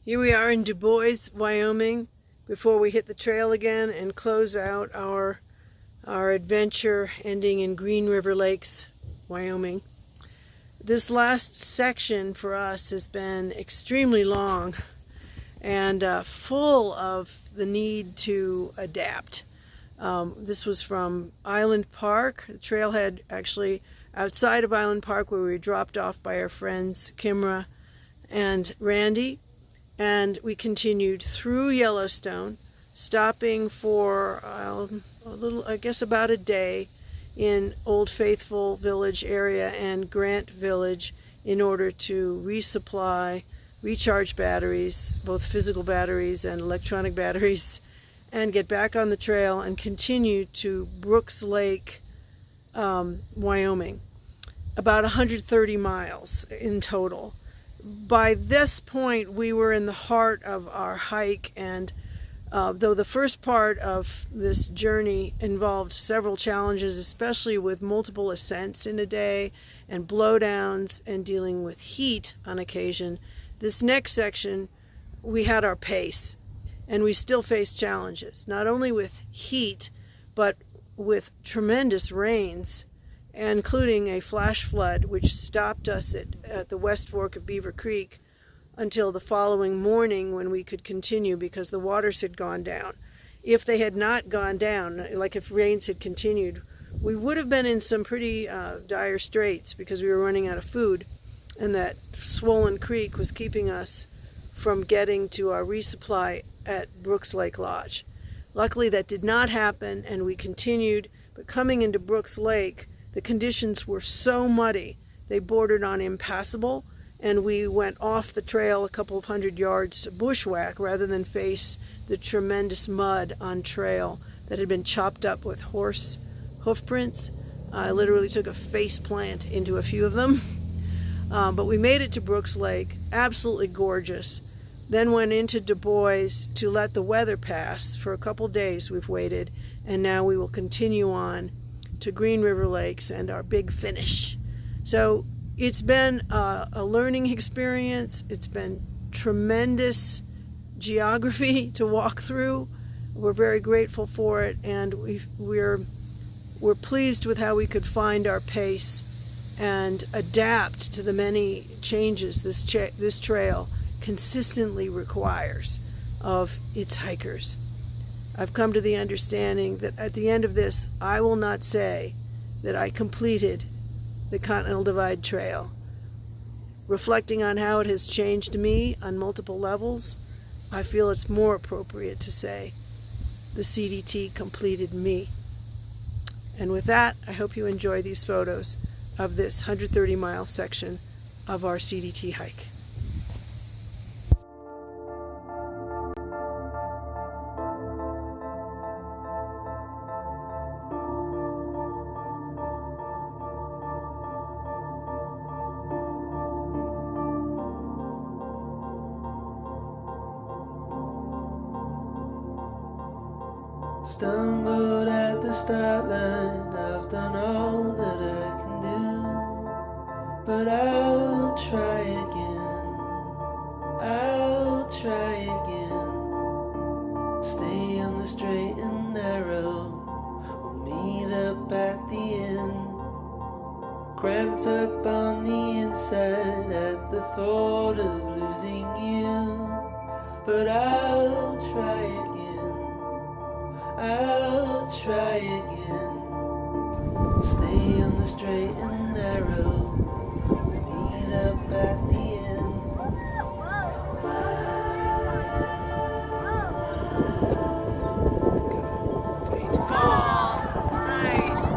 Here we are in Du Bois, Wyoming, before we hit the trail again and close out our adventure ending in Green River Lakes, Wyoming. This last section for us has been extremely long and full of the need to adapt. This was from Island Park, the trailhead actually outside of Island Park where we were dropped off by our friends Kimra and Randy. And we continued through Yellowstone, stopping for about a day in Old Faithful Village area and Grant Village in order to resupply, recharge batteries, both physical batteries and electronic batteries, and get back on the trail and continue to Brooks Lake, Wyoming. About 130 miles in total. By this point, we were in the heart of our hike, and though the first part of this journey involved several challenges, especially with multiple ascents in a day and blowdowns and dealing with heat on occasion, this next section, we had our pace, and we still faced challenges, not only with heat, but with tremendous rains, including a flash flood which stopped us at the West Fork of Beaver Creek until the following morning when we could continue because the waters had gone down. If they had not gone down, like if rains had continued, we would have been in some pretty dire straits because we were running out of food, and that swollen creek was keeping us from getting to our resupply at Brooks Lake Lodge. Luckily that did not happen and we continued, but coming into Brooks Lake, the conditions were so muddy, they bordered on impassable, and we went off the trail a couple of hundred yards to bushwhack rather than face the tremendous mud on trail that had been chopped up with horse hoof prints. I literally took a face plant into a few of them. But we made it to Brooks Lake, absolutely gorgeous. Then went into Du Bois to let the weather pass. For a couple days we've waited, and now we will continue on to Green River Lakes and our big finish. So it's been a learning experience. It's been tremendous geography to walk through. We're very grateful for it, and we're pleased with how we could find our pace and adapt to the many changes this trail consistently requires of its hikers. I've come to the understanding that at the end of this, I will not say that I completed the Continental Divide Trail. Reflecting on how it has changed me on multiple levels, I feel it's more appropriate to say the CDT completed me. And with that, I hope you enjoy these photos of this 130-mile section of our CDT hike. Stumbled at the start line, I've done all that I can do, but I'll try again, I'll try again. Stay on the straight and narrow, we'll meet up at the end. Cramped up on the inside at the thought of losing you, but I'll try again, I'll try again. Stay on the straight and narrow, meet up at the end. Faithful. Nice.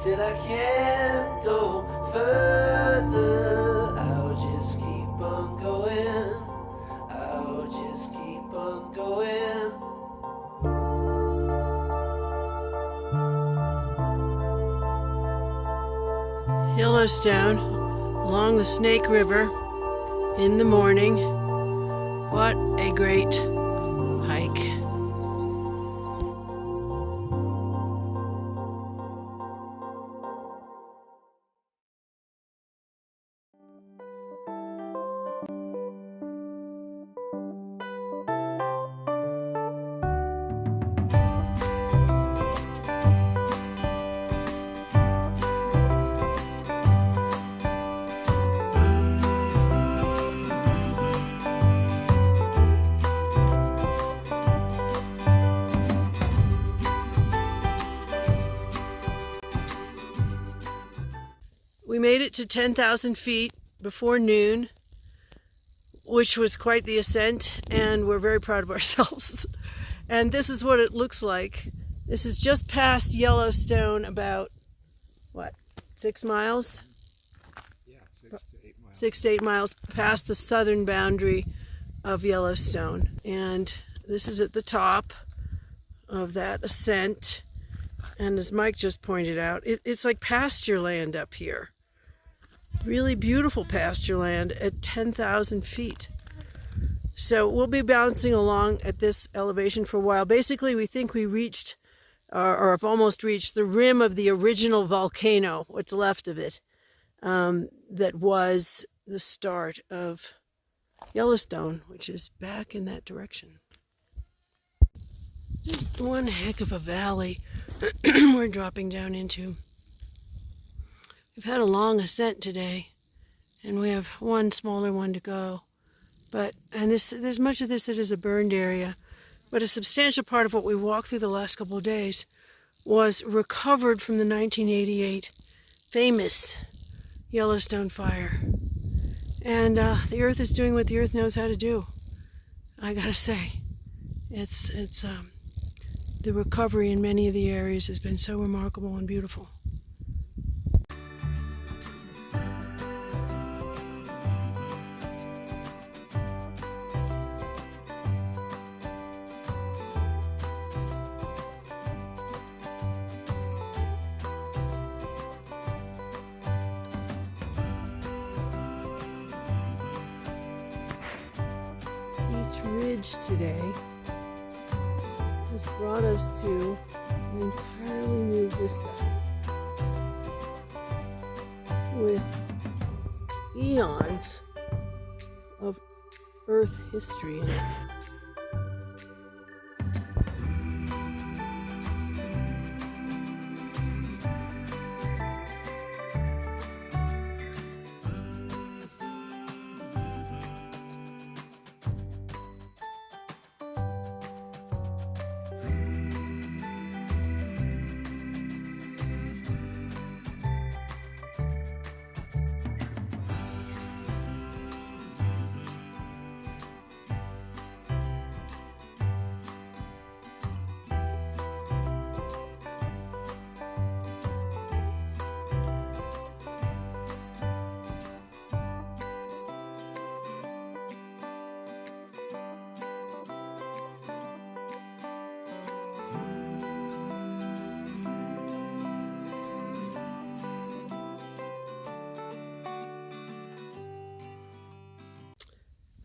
till I can't go further. I'll just keep on going. I'll just keep on going. Yellowstone, along the Snake River in the morning. What a great hike. We made it to 10,000 feet before noon, which was quite the ascent, and we're very proud of ourselves. And this is what it looks like. This is just past Yellowstone, about, what, 6 miles? Yeah, 6 to 8 miles. 6 to 8 miles past the southern boundary of Yellowstone. And this is at the top of that ascent. And as Mike just pointed out, it's like pasture land up here. Really beautiful pasture land at 10,000 feet. So we'll be bouncing along at this elevation for a while. Basically, we think we reached, or have almost reached, the rim of the original volcano, what's left of it, that was the start of Yellowstone, which is back in that direction. Just one heck of a valley we're dropping down into. We've had a long ascent today, and we have one smaller one to go. There's much of this that is a burned area, but a substantial part of what we walked through the last couple of days was recovered from the 1988 famous Yellowstone fire. And the earth is doing what the earth knows how to do. I gotta say, it's the recovery in many of the areas has been so remarkable and beautiful. Each ridge today has brought us to an entirely new vista with eons of Earth history in it.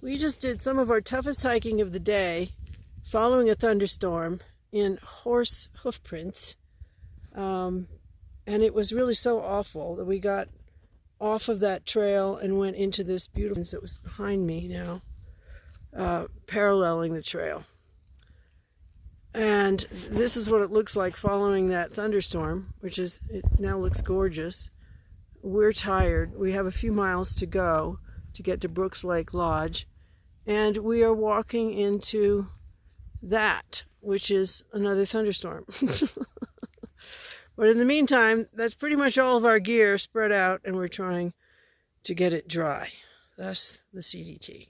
We just did some of our toughest hiking of the day, following a thunderstorm in horse hoof prints. And it was really so awful that we got off of that trail and went into this beautiful that was behind me now, paralleling the trail. And this is what it looks like following that thunderstorm, which is, it now looks gorgeous. We're tired. We have a few miles to go to get to Brooks Lake Lodge. And we are walking into that, which is another thunderstorm. But in the meantime, that's pretty much all of our gear spread out, and we're trying to get it dry. Thus the CDT.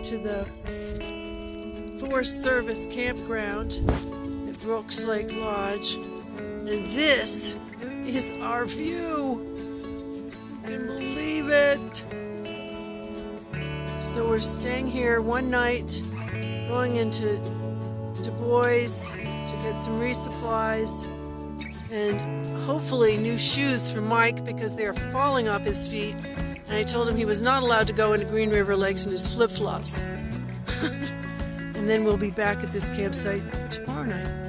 to the Forest Service campground at Brooks Lake Lodge, and this is our view. I can believe it. So we're staying here one night, going into Du Bois to get some resupplies and hopefully new shoes for Mike because they are falling off his feet. And I told him he was not allowed to go into Green River Lakes in his flip-flops. And then we'll be back at this campsite tomorrow night.